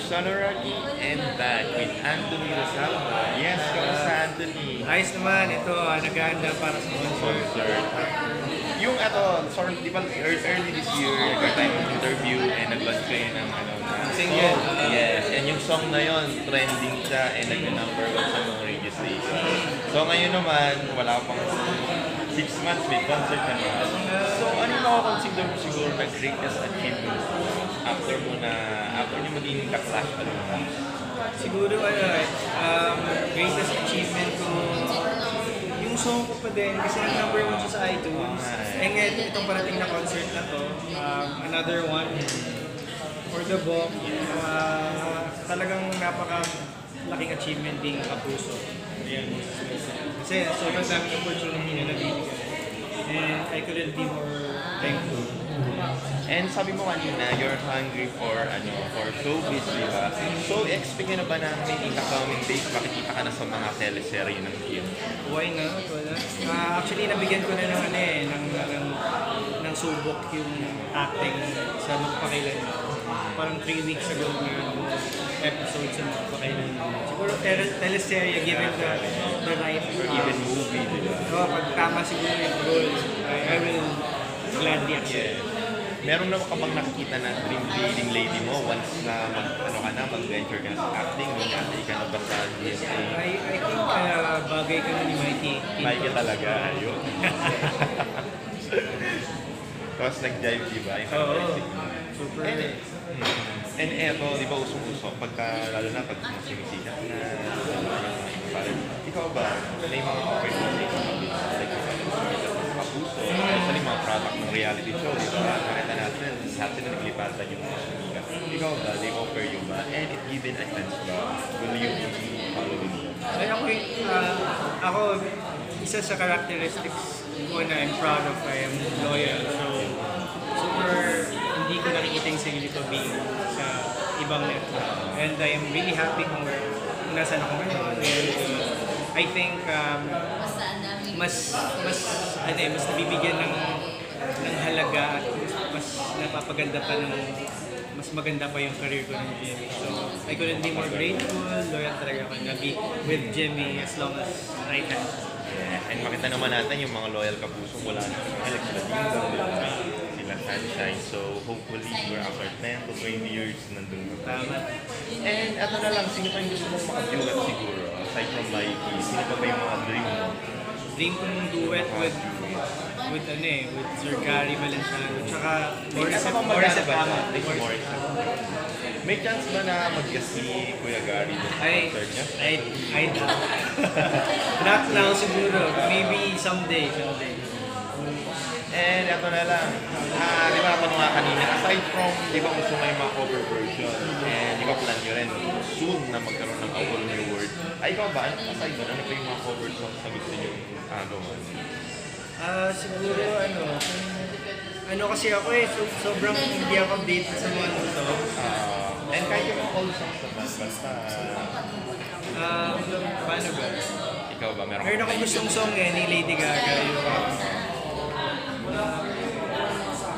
Sonorati and back with Anthony Rosalva. Yes, kamusta Anthony? Ayos naman, ito, nag-aanda para sa concert. Concert. Yung sorry, di ba early this year, nagka-time ng interview and nag-launch kayo ng Single. Yes, and yung song na yon trending siya and nag-number one sa mga radio station. So ngayon naman, wala pang 6 months, may concert naman. So ano yung makakonsider mo siguro na greatest achievement after nyo maging ka-clash alumni? Siguro, greatest achievement ko, yung song ko pa din, kasi number one siya sa iTunes. And ngayon, itong parating na concert na to, another one for the book. Talagang napaka-laking achievement being Kapuso. Ayan. Kasi sobrang daming opportunity na nabibigay. And I couldn't be more thankful. And sabi mo kanina, you're hungry for showbiz, di ba? So, expect nyo na ba na maybe coming days, makikita ka na sa mga teleserye ng film? Why not? Wala. Actually, nabigyan ko na ng subok yung acting sa Magpakailan. Parang 3 weeks ago na episode sa Magpakailan. Siguro teleserye, given the right Or even movie, di ba? pag tama siguro yung role, I will gladly accept. Meron na ka bang nakikita na dream leading lady mo once na mag-venture ka na sa acting, mag-acting ka na ba sa GSA? I think bagay ka na ni Mikey. Mikey talaga, yun. Tapos nag-jive, di ba? Oo. Super. And eto, di ba usong-uso, lalo na pag sumisika na, parang, ikaw ba, may mga opportunities like Kapuso, especially mga product ng reality show, di ba? Nakita natin, lahat sila naglipatan yung mga sumika. Ikaw ba, they offer you ba? And if given a chance ba, will you be following them? Ay, ako, isa sa characteristics ko na I'm proud of, I am loyal. So, super, hindi ko nakikita yung sarili ko being sa ibang network. And I am really happy kung nasan ako ngayon. And I think mas nabibigyan ng halaga at mas napapaganda pa mas maganda pa yung career ko ng Jimmy. So, I couldn't be more grateful, loyal talaga ako na be with Jimmy as long as I can. Yeah. And makita naman natin yung mga loyal Kapuso mula na Alex Ladingdong, sila Sunshine. So, hopefully, we're after 10 to 20 years nandun na. Tama. And ato na lang, sino pa yung gusto mong makaduet siguro? Aside from Mikey, sino pa ba yung mga dream mo? Dream kong duet with Sir Gary Valenciano, tsaka Morissette Tama. May chance ba na mag-guest si Kuya Gary sa concert niya? I doubt. Not now siguro. Maybe someday. And ito na lang, di ba natanong nga kanina, aside from, di ba gusto may mga cover version, and di ba plan nyo rin soon na magkaroon ng Apple Award. Ay, ikaw ba? Aside doon, ano pa yung mga cover songs na gusto nyo gawin? Siguro kasi ako sobrang hindi ako updated sa mga songs. And kahit yung mga old songs naman, basta... Paano ba? Ikaw ba? Meron akong gustong song ni Lady Gaga, yung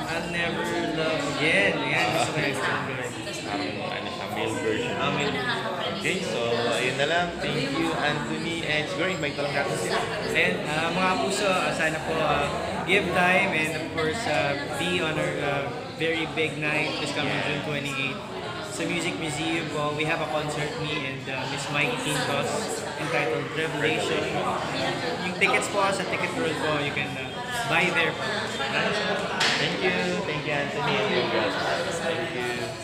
I'll Never Love Again. Yan, gusto ko yung song. Parang siya, male version. Amen. Okay, so ayun na lang. Thank you, Anthony. And siguro invite lang natin sila. And mga puso, sana po give time and of course be on our very big night this coming June 28 sa Music Museum po. We have a concert, me and Miss Mikey Quintos, entitled Revelation. Yung tickets po sa Ticket World po, you can buy there po. Thank you, Anthony. And congrats. Thank you.